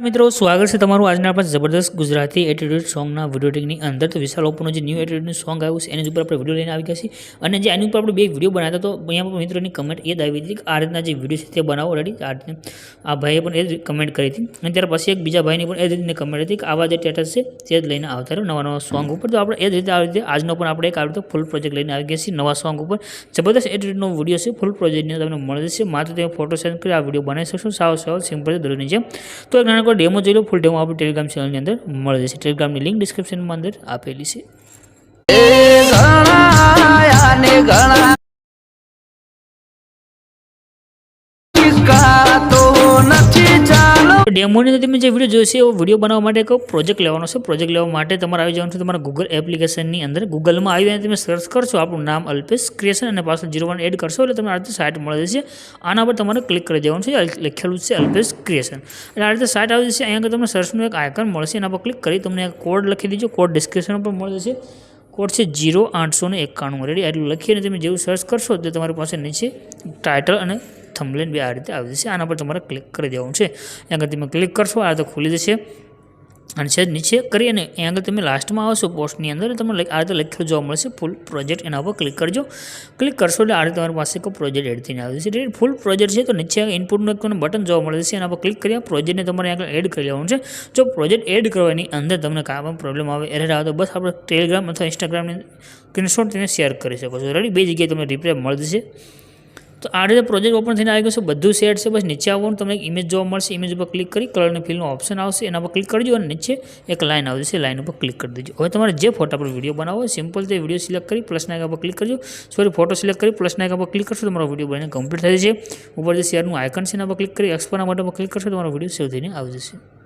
મિત્રો સ્વાગત છે તમારું આજના આપણા જબરદસ્ત ગુજરાતી એટીટ્યુડ સોંગના વિડીયો ટેકની અંદર. તો વિશાલ ઓપનનું જે ન્યૂ એટીટ્યુડનું સોંગ આવ્યું છે એની ઉપર આપણે વિડીયો લઈને આવી ગયા છીએ. અને જે આની ઉપર આપણે બે વિડીયો બનાવ્યા તો અહીંયા પણ મિત્રોની કમેન્ટ એ જ આવી હતી કે આ રીતના જે વિડીયો છે તે બનાવો રેડી. આ રીતે આ ભાઈએ પણ એ જ કમેન્ટ કરી હતી. અને ત્યાર પછી એક બીજા ભાઈની પણ એ જ રીતની કમેન્ટ હતી કે આવા જે સ્ટેટસ છે તે જ લઈને આવતા રહ્યો નવા નવા સોંગ ઉપર. તો આપણે એ જ રીતે આવી રીતે આજનો પણ આપણે એક આવી રીતે ફૂલ પ્રોજેક્ટ લઈને આવી ગયા છીએ નવા સોંગ ઉપર. જબરદસ્ત એટીટ્યુડનો વિડીયો છે, ફૂલ પ્રોજેક્ટની તમને મળી જશે. માત્ર તમે ફોટો સેન્ડ કરી આ વિડીયો બનાવી શકશો. સાવ સિમ્પલ છે દરોની જેમ. તો એક નાનો ડેમો જોઈ લો. ફૂલ ડેમો આપણે ટેલિગ્રામ ચેનલની અંદર મળી જશે. ટેલિગ્રામની લિંક ડિસ્ક્રિપ્શનમાં અંદર આપેલી છે. ડેમોની અંદર તમે જે વિડીયો જોઈશે એવો વિડીયો બનાવવા માટે એક પ્રોજેક્ટ લેવાનો છે. પ્રોજેક્ટ લેવા માટે તમારે આવી જવાનું છે તમારા ગૂગલ એપ્લિકેશનની અંદર. ગૂગલમાં આવી તમે સર્ચ કરશો આપણું નામ અલ્પેશ ક્રિએશન અને પાછળ 01 એડ કરશો એટલે તમને આ રીતે સાઇટ મળી જશે. આના પર તમારે ક્લિક કરી દેવાનું છે. લખેલું છે અલ્પેશ ક્રિએશન એટલે આ રીતે સાઇટ આવી જશે. અહીંયા તમને સર્ચનું એક આઇકન મળશે. એના પર ક્લિક કરી તમને કોડ લખી દીજો. કોડ ડિસ્ક્રિપ્શન પર મળી જશે. કોડ છે 0891 રેડી. એટલું લખીને તમે જેવું સર્ચ કરશો તો તમારી પાસે નીચે ટાઇટલ અને થંબનેલ બે આ રીતે આવી જશે. આના પર તમારે ક્લિક કરી દેવાનું છે. અહીંયા આગળ તમે ક્લિક કરશો આ તો ખુલી જશે. અને છે નીચે કરી અને અહીંયા આગળ તમે લાસ્ટમાં આવશો પોસ્ટની અંદર તમને આ રીતે લખેલું જોવા મળશે ફૂલ પ્રોજેક્ટ. એના પર ક્લિક કરજો. ક્લિક કરશો એટલે આ રીતે તમારી પાસે એક પ્રોજેક્ટ એડ થઈને આવી જશે. ફૂલ પ્રોજેક્ટ છે તો નીચે ઇનપુટનું એક બટન જોવા મળે છે. એના પર ક્લિક કરી પ્રોજેક્ટને તમારે આગળ એડ કરી લેવાનું છે. જો પ્રોજેક્ટ એડ કરવાની અંદર તમને કાંઈ પણ પ્રોબ્લેમ આવે એરર આવે તો બસ આપણે ટેલિગ્રામ અથવા ઇન્સ્ટાગ્રામની સ્ક્રીનશોટ તેને શેર કરી શકો છો. રેડી બે જગ્યાએ તમને રિપ્લાય મળી જશે. તો આ રીતે પ્રોજેક્ટ ઓપન થઈને આવી ગયો છે. બધું સેટ છે. બસ નીચે આવવાનું તમને એક ઇમેજ જોવા મળશે. ઇમેજ ઉપર ક્લિક કરી કલર અને ફિલનો ઓપ્શન આવશે. એના પર ક્લિક કરજો અને નીચે એક લાઇન આવશે. લાઇન ઉપર ક્લિક કરી દેજો. હવે તમારે જે ફોટા પર વિડીયો બનાવો હોય સિમ્પલ તે વિડીયો સિલેક્ટ કરી પ્લસના આઇકન પર ક્લિક કરજો. ફોટો સિલેક્ટ કરી પ્લસના આઇકન પર ક્લિક કરશો તમારો વિડીયો બનીને કમ્પ્લીટ થઈ જશે. ઉપર જે શેરનું આઇકન છે એના પર ક્લિક કરી એક્સપોર્ટના બટન પર ક્લિક કરશો તમારો વિડીયો સેવ થઈને આવી જશે.